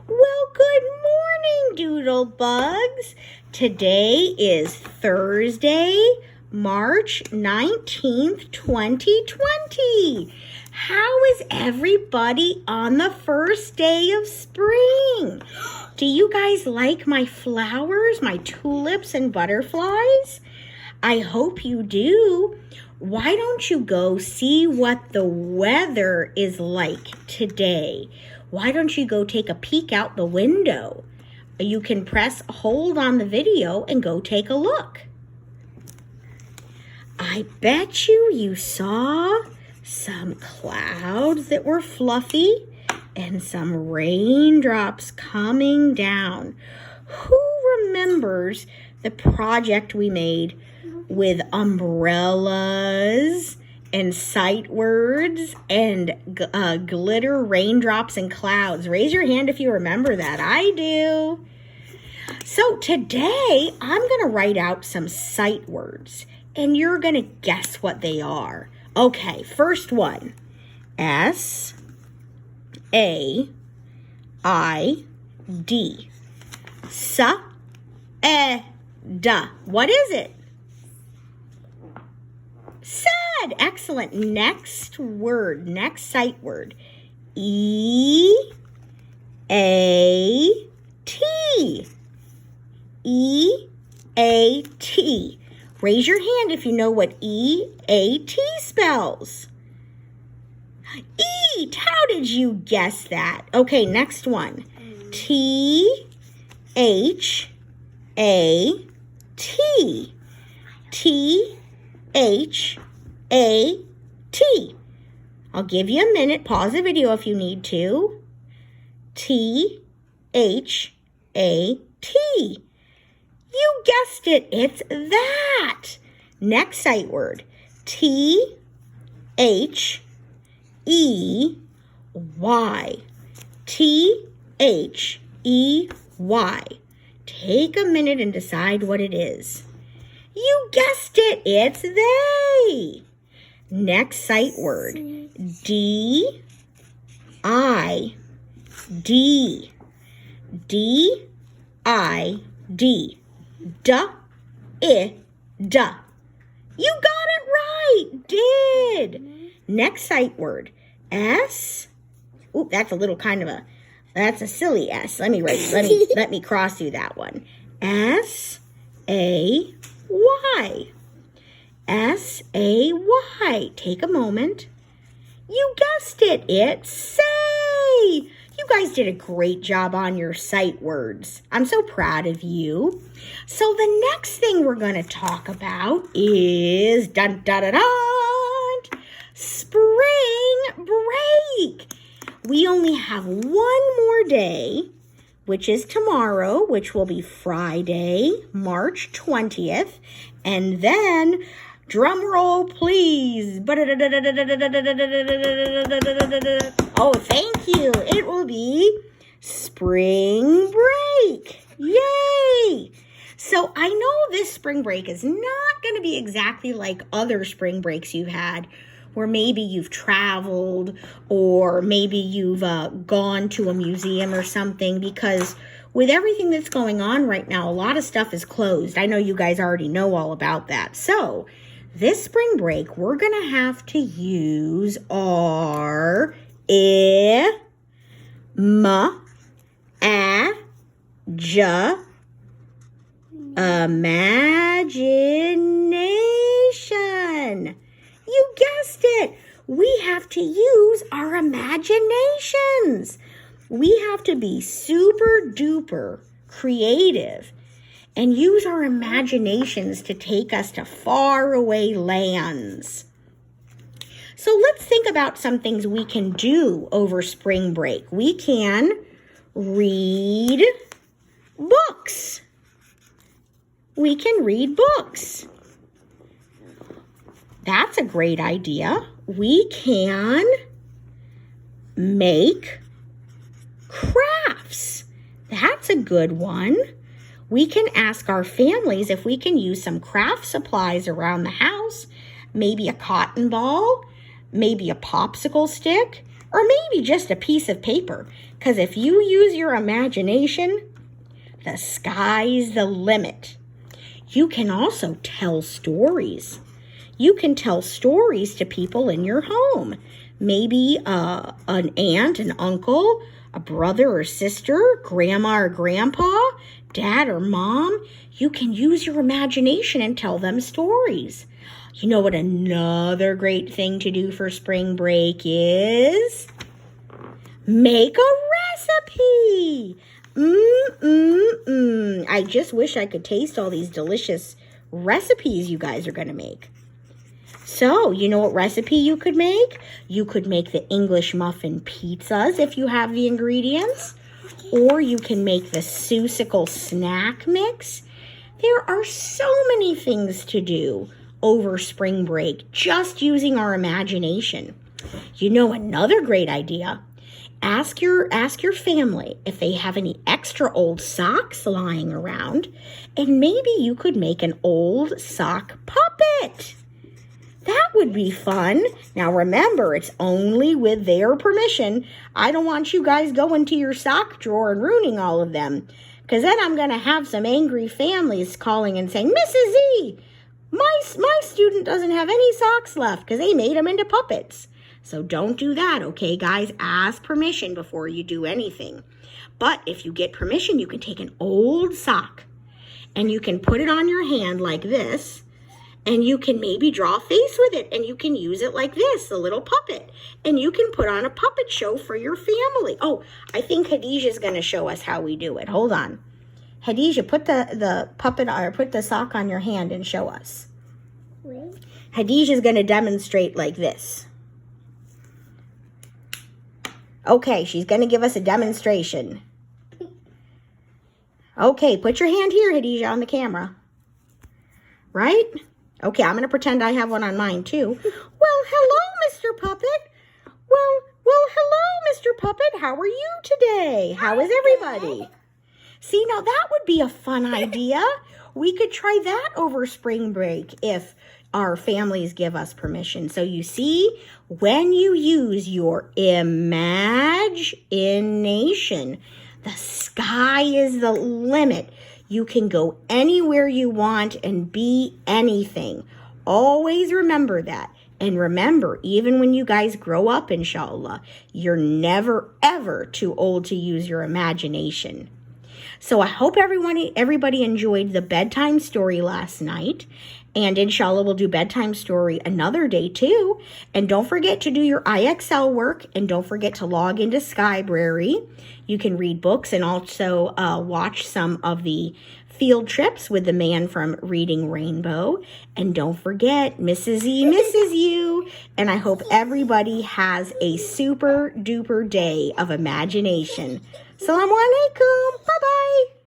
Well, good morning, Doodlebugs. Today is Thursday, March 19th, 2020. How is everybody on the first day of spring? Do you guys like my flowers, my tulips and butterflies? I hope you do. Why don't you go see what the weather is like today? Why don't you go take a peek out the window? You can press hold on the video and go take a look. I bet you saw some clouds that were fluffy and some raindrops coming down. Who remembers the project we made with umbrellas and sight words and glitter, raindrops, and clouds? Raise your hand if you remember that. I do. So today, I'm going to write out some sight words, and you're going to guess what they are. Okay, first one. S-A-I-D. Sa-e-da. What is it? Said. Excellent. Next word, next sight word. E-A-T. E-A-T. Raise your hand if you know what E-A-T spells. Eat. How did you guess that? Okay, next one. T-H-A-T. T-H-A-T. I'll give you a minute. Pause the video if you need to. T-H-A-T. You guessed it. It's that. Next sight word. T-H-E-Y. T-H-E-Y. Take a minute and decide what it is. You guessed it. It's they. Next sight word. D-I-D. D-I-D. Da-I-da. You got it right. Did. Next sight word. S. Ooh, that's a little kind of that's a silly S. Let me cross through that one. S-A-Y. S-A-Y. Take a moment. You guessed it. It's say. You guys did a great job on your sight words. I'm so proud of you. So the next thing we're going to talk about is dun, dun, dun, dun, spring break. We only have one more day, which is tomorrow, which will be Friday, March 20th. And then, drum roll, please. Oh, thank you. It will be spring break. Yay! So I know this spring break is not going to be exactly like other spring breaks you've had, where maybe you've traveled or maybe you've gone to a museum or something, because with everything that's going on right now, a lot of stuff is closed. I know you guys already know all about that. So this spring break, we're going to have to use our imagination. You guessed it. We have to use our imaginations. We have to be super duper creative and use our imaginations to take us to faraway lands. So let's think about some things we can do over spring break. We can read books. We can read books. That's a great idea. We can make crafts. That's a good one. We can ask our families if we can use some craft supplies around the house. Maybe a cotton ball, maybe a popsicle stick, or maybe just a piece of paper. Because if you use your imagination, the sky's the limit. You can also tell stories. You can tell stories to people in your home. Maybe an aunt, an uncle, a brother or sister, grandma or grandpa, dad or mom. You can use your imagination and tell them stories. You know what another great thing to do for spring break is? Make a recipe. I just wish I could taste all these delicious recipes you guys are going to make. So, you know what recipe you could make? You could make the English muffin pizzas if you have the ingredients. Or you can make the Seussical snack mix. There are so many things to do over spring break just using our imagination. You know another great idea? Ask your family if they have any extra old socks lying around, and maybe you could make an old sock puppet. That would be fun. Now remember, it's only with their permission. I don't want you guys going to your sock drawer and ruining all of them, because then I'm going to have some angry families calling and saying, Mrs. Z, my student doesn't have any socks left because they made them into puppets. So don't do that, okay, guys? Ask permission before you do anything. But if you get permission, you can take an old sock and you can put it on your hand like this, and you can maybe draw a face with it, and you can use it like this, a little puppet. And you can put on a puppet show for your family. Oh, I think Hadijah's going to show us how we do it. Hold on. Hadijah, put the puppet or put the sock on your hand and show us. Wait. Hadijah's going to demonstrate like this. Okay, she's going to give us a demonstration. Okay, put your hand here, Hadijah, on the camera. Right? Okay, I'm going to pretend I have one on mine, too. Well, hello, Mr. Puppet. Well, hello, Mr. Puppet. How are you today? How is everybody? See, now that would be a fun idea. We could try that over spring break if our families give us permission. So you see, when you use your imagination, the sky is the limit. You can go anywhere you want and be anything. Always remember that. And remember, even when you guys grow up, inshallah, you're never, ever too old to use your imagination. So I hope everybody enjoyed the bedtime story last night. And inshallah, we'll do bedtime story another day too. And don't forget to do your IXL work. And don't forget to log into Skybrary. You can read books and also watch some of the field trips with the man from Reading Rainbow. And don't forget, Mrs. E misses you. And I hope everybody has a super duper day of imagination. Assalamu alaikum. Bye-bye.